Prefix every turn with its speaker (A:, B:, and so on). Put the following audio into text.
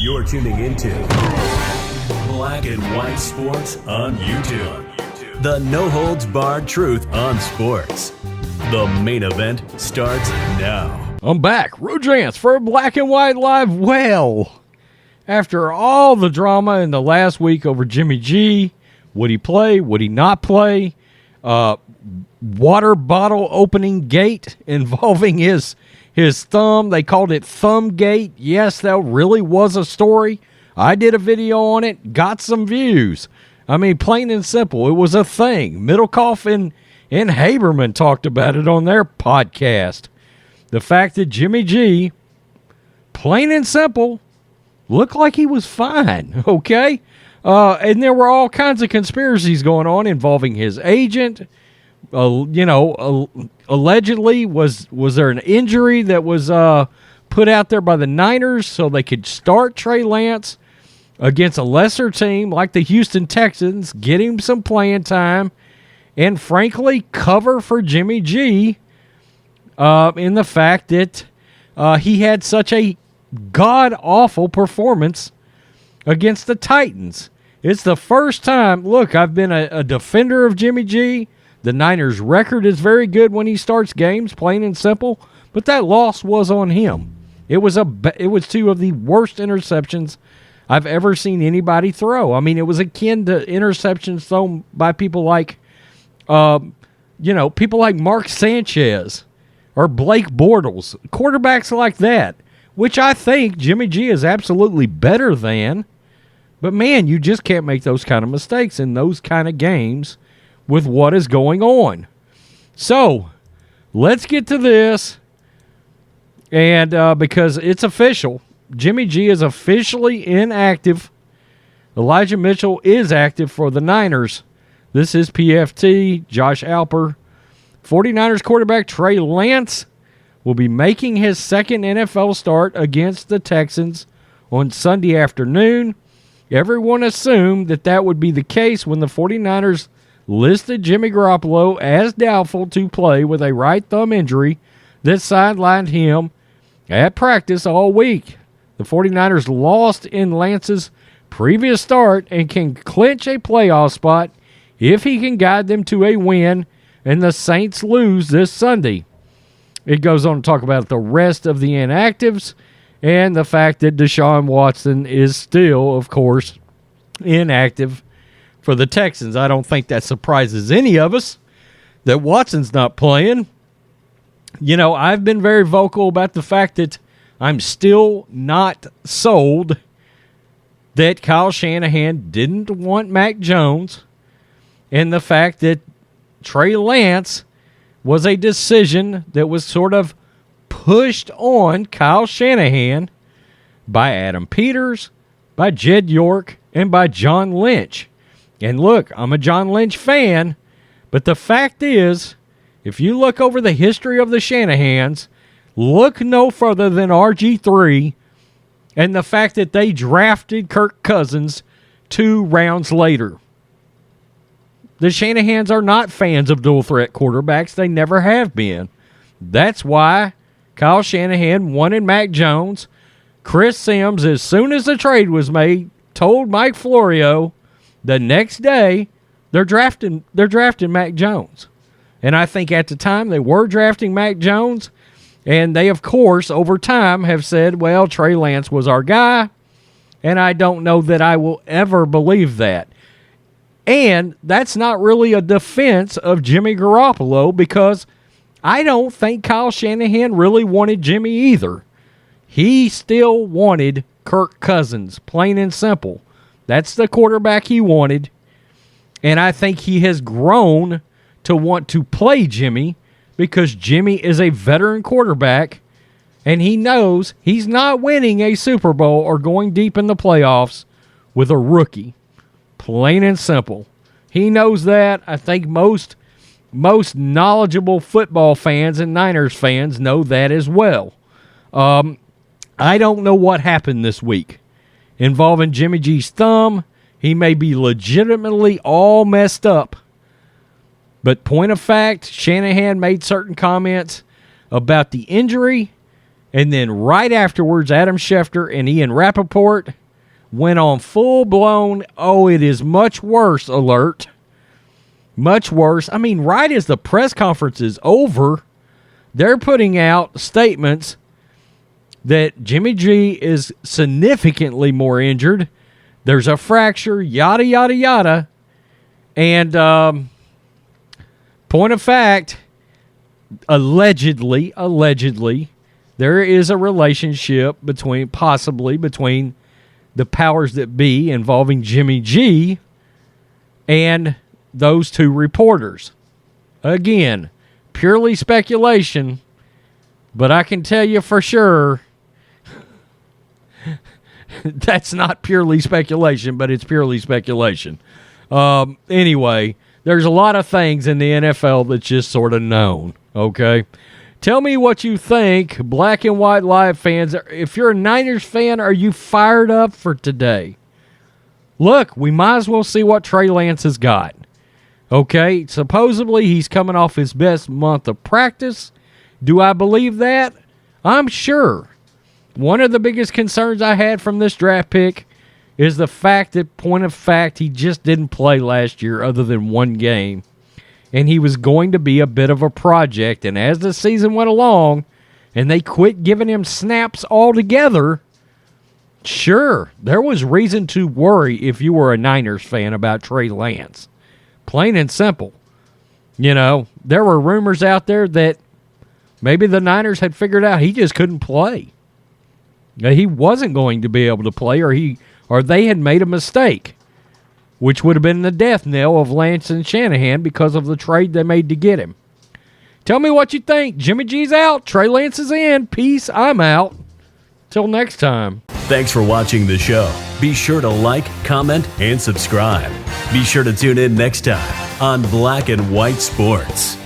A: You're tuning into Black and White Sports on YouTube. The no-holds-barred truth on sports. The main event starts now.
B: I'm back. Rodrance for Black and White Live. Well, after all the drama in the last week over Jimmy G, would he play? Would he not play? Water bottle opening gate involving his thumb. They called it THUMBGATE. Yes, that really was a story. I did a video on it, got some views. I mean, plain and simple, it was a thing. Middlecoff and Haberman talked about it on their podcast. The fact that Jimmy G, plain and simple, looked like he was fine, okay? And there were all kinds of conspiracies going on involving his agent. Allegedly, was there an injury that was put out there by the Niners so they could start Trey Lance against a lesser team like the Houston Texans, get him some playing time, and frankly cover for Jimmy G in the fact that he had such a god-awful performance against the Titans. It's the first time, look, I've been a defender of Jimmy G. The Niners' record is very good when he starts games, plain and simple, but that loss was on him. It was two of the worst interceptions I've ever seen anybody throw. I mean, it was akin to interceptions thrown by people like, people like Mark Sanchez or Blake Bortles, quarterbacks like that, which I think Jimmy G is absolutely better than. But, man, you just can't make those kind of mistakes in those kind of games with what is going on. So, let's get to this. And because it's official, Jimmy G is officially inactive. Elijah Mitchell is active for the Niners. This is PFT, Josh Alper. 49ers quarterback Trey Lance will be making his second NFL start against the Texans on Sunday afternoon. Everyone assumed that would be the case when the 49ers listed Jimmy Garoppolo as doubtful to play with a right thumb injury that sidelined him at practice all week. The 49ers lost in Lance's previous start and can clinch a playoff spot if he can guide them to a win and the Saints lose this Sunday. It goes on to talk about the rest of the inactives and the fact that Deshaun Watson is still, of course, inactive for the Texans. I don't think that surprises any of us that Watson's not playing. You know, I've been very vocal about the fact that I'm still not sold that Kyle Shanahan didn't want Mac Jones, and the fact that Trey Lance was a decision that was sort of pushed on Kyle Shanahan by Adam Peters, by Jed York, and by John Lynch. And look, I'm a John Lynch fan, but the fact is, if you look over the history of the Shanahans, look no further than RG3 and the fact that they drafted Kirk Cousins 2 rounds later. The Shanahans are not fans of dual-threat quarterbacks. They never have been. That's why Kyle Shanahan wanted Mac Jones. Chris Sims, as soon as the trade was made, told Mike Florio the next day they're drafting Mac Jones. And I think at the time they were drafting Mac Jones, and they, of course, over time have said, well, Trey Lance was our guy, and I don't know that I will ever believe that. And that's not really a defense of Jimmy Garoppolo, because I don't think Kyle Shanahan really wanted Jimmy either. He still wanted Kirk Cousins, plain and simple. That's the quarterback he wanted, and I think he has grown to want to play Jimmy because Jimmy is a veteran quarterback, and he knows he's not winning a Super Bowl or going deep in the playoffs with a rookie. Plain and simple. He knows that. I think most knowledgeable football fans and Niners fans know that as well. I don't know what happened this week involving Jimmy G's thumb. He may be legitimately all messed up. But point of fact, Shanahan made certain comments about the injury And then right afterwards, Adam Schefter and Ian Rappaport went on full-blown, it is much worse alert. Much worse. I mean, right as the press conference is over, they're putting out statements that Jimmy G is significantly more injured. There's a fracture, yada, yada, yada. And point of fact, allegedly, there is a relationship possibly between the powers that be involving Jimmy G and those two reporters. Again, purely speculation, but I can tell you for sure that's not purely speculation, but it's purely speculation. Anyway, there's a lot of things in the NFL that's just sort of known, okay? Tell me what you think, Black and White Live fans. If you're a Niners fan, are you fired up for today? Look, we might as well see what Trey Lance has got. Okay, supposedly he's coming off his best month of practice. Do I believe that? I'm sure. One of the biggest concerns I had from this draft pick is the fact that, point of fact, he just didn't play last year other than one game. And he was going to be a bit of a project. And as the season went along and they quit giving him snaps altogether, sure, there was reason to worry if you were a Niners fan about Trey Lance. Plain and simple. You know, there were rumors out there that maybe the Niners had figured out he just couldn't play. He wasn't going to be able to play, or they had made a mistake, which would have been the death knell of Lance and Shanahan because of the trade they made to get him. Tell me what you think. Jimmy G's out. Trey Lance is in. Peace. I'm out. Till next time.
A: Thanks for watching the show. Be sure to like, comment, and subscribe. Be sure to tune in next time on Black and White Sports.